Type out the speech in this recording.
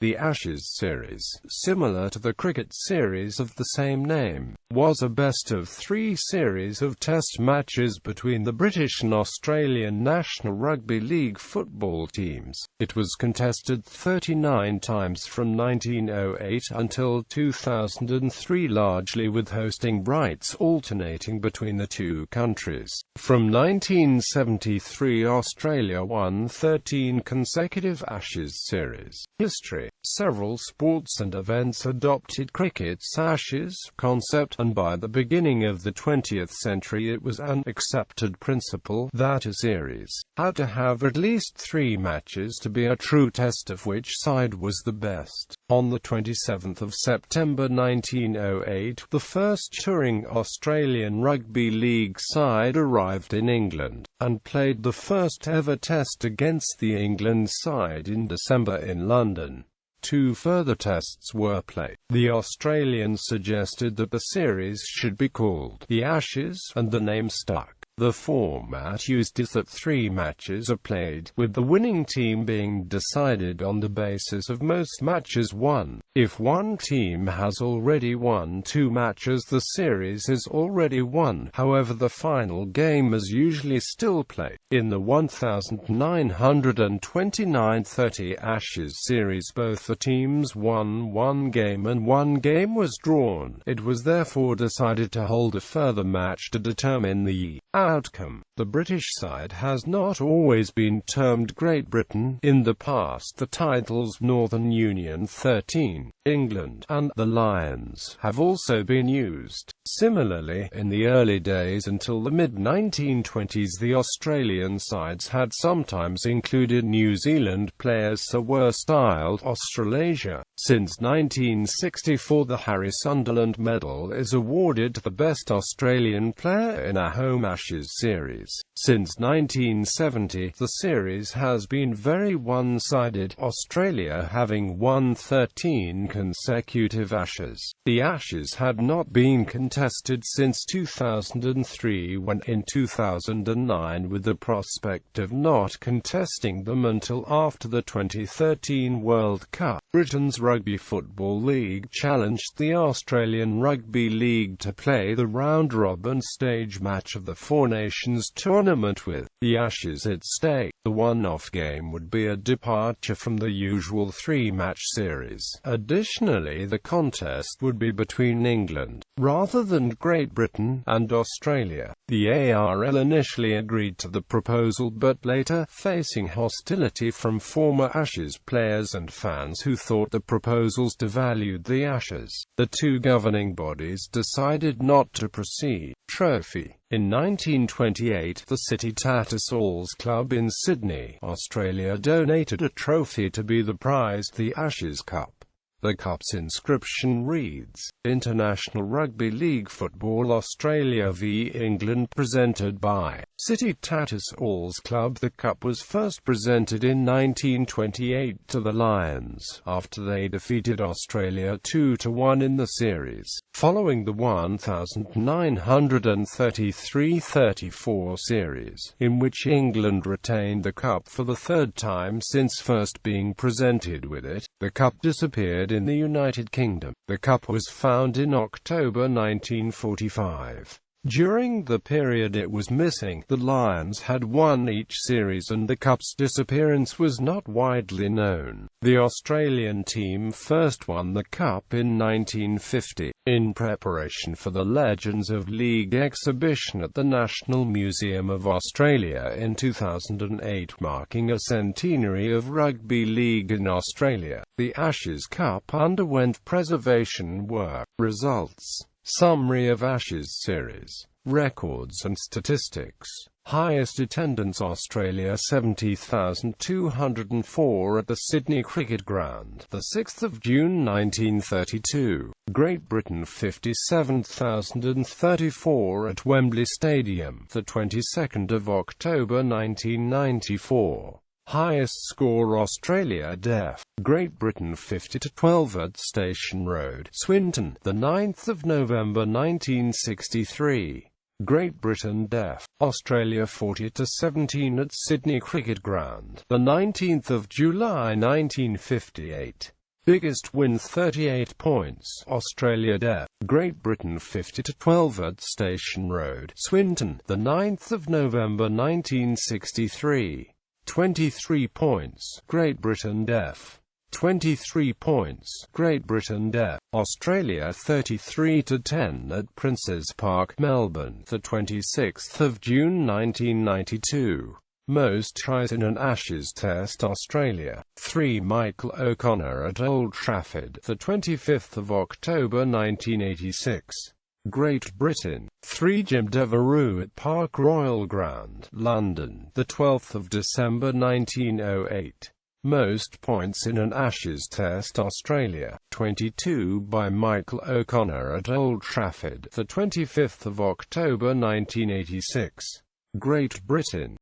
The Ashes series, similar to the cricket series of the same name, was a best-of-3 series of test matches between the British and Australian National Rugby League football teams. It was contested 39 times from 1908 until 2003, largely with hosting rights alternating between the two countries. From 1973, Australia won 13 consecutive Ashes series. History. Several sports and events adopted cricket's Ashes concept, and by the beginning of the 20th century it was an accepted principle that a series had to have at least 3 matches to be a true test of which side was the best. On the 27th of September 1908, the first touring Australian Rugby League side arrived in England, and played the first ever test against the England side in December in London. 2 further tests were played. The Australians suggested that the series should be called the Ashes, and the name stuck. The format used is that 3 matches are played, with the winning team being decided on the basis of most matches won. If one team has already won 2 matches, the series is already won. However, the final game is usually still played. In the 1929-30 Ashes series, both the teams won 1 game and 1 game was drawn. It was therefore decided to hold a further match to determine the outcome. The British side has not always been termed Great Britain. In the past, the titles Northern Union 13, England, and the Lions have also been used. Similarly, in the early days until the mid-1920s, the Australian sides had sometimes included New Zealand players, so were styled Australasia. Since 1964, the Harry Sunderland Medal is awarded to the best Australian player in a home Ashes series. Since 1970, the series has been very one-sided, Australia having won 13 consecutive Ashes. The Ashes had not been contested since 2003, when in 2009, with the prospect of not contesting them until after the 2013 World Cup. Britain's Rugby Football League challenged the Australian Rugby League to play the round-robin stage match of the Four Nations tournament with the Ashes at stake. The one-off game would be a departure from the usual 3-match series. Additionally, the contest would be between England, rather than Great Britain, and Australia. The ARL initially agreed to the proposal, but later, facing hostility from former Ashes players and fans who thought the proposals devalued the Ashes, the 2 governing bodies decided not to proceed. Trophy. In 1928, the City Tattersalls Club in Sydney, Australia donated a trophy to be the prize, the Ashes Cup. The cup's inscription reads, International Rugby League Football Australia v England, presented by City Tattersalls Club. The cup was first presented in 1928 to the Lions, after they defeated Australia 2-1 in the series, following the 1933-34 series, in which England retained the cup for the 3rd time since first being presented with it. The cup disappeared in the United Kingdom. The cup was found in October 1945. During the period it was missing, the Lions had won each series and the cup's disappearance was not widely known. The Australian team first won the cup in 1950, in preparation for the Legends of League exhibition at the National Museum of Australia in 2008, marking a centenary of rugby league in Australia. The Ashes Cup underwent preservation work. Results. Summary of Ashes series. Records and statistics. Highest attendance Australia 70,204 at the Sydney Cricket Ground, the 6th of June 1932. Great Britain 57,034 at Wembley Stadium, the 22nd of October 1994. Highest score Australia def. Great Britain 50-12 at Station Road, Swinton, the 9th of November 1963. Great Britain def. Australia 40-17 at Sydney Cricket Ground, the 19th of July 1958. Biggest win 38 points. Australia def. Great Britain 50-12 at Station Road, Swinton, the 9th of November 1963. 23 points. Great Britain def. 23 points. Great Britain def. Australia 33-10 at Princes Park, Melbourne, the 26th of June 1992. Most tries in an Ashes Test. Australia 3. Michael O'Connor at Old Trafford, the 25th of October 1986. Great Britain 3. Jim Devereux at Park Royal Ground, London, the 12th of December 1908. Most points in an Ashes Test. Australia 22 by Michael O'Connor at Old Trafford, the 25th of October 1986. Great Britain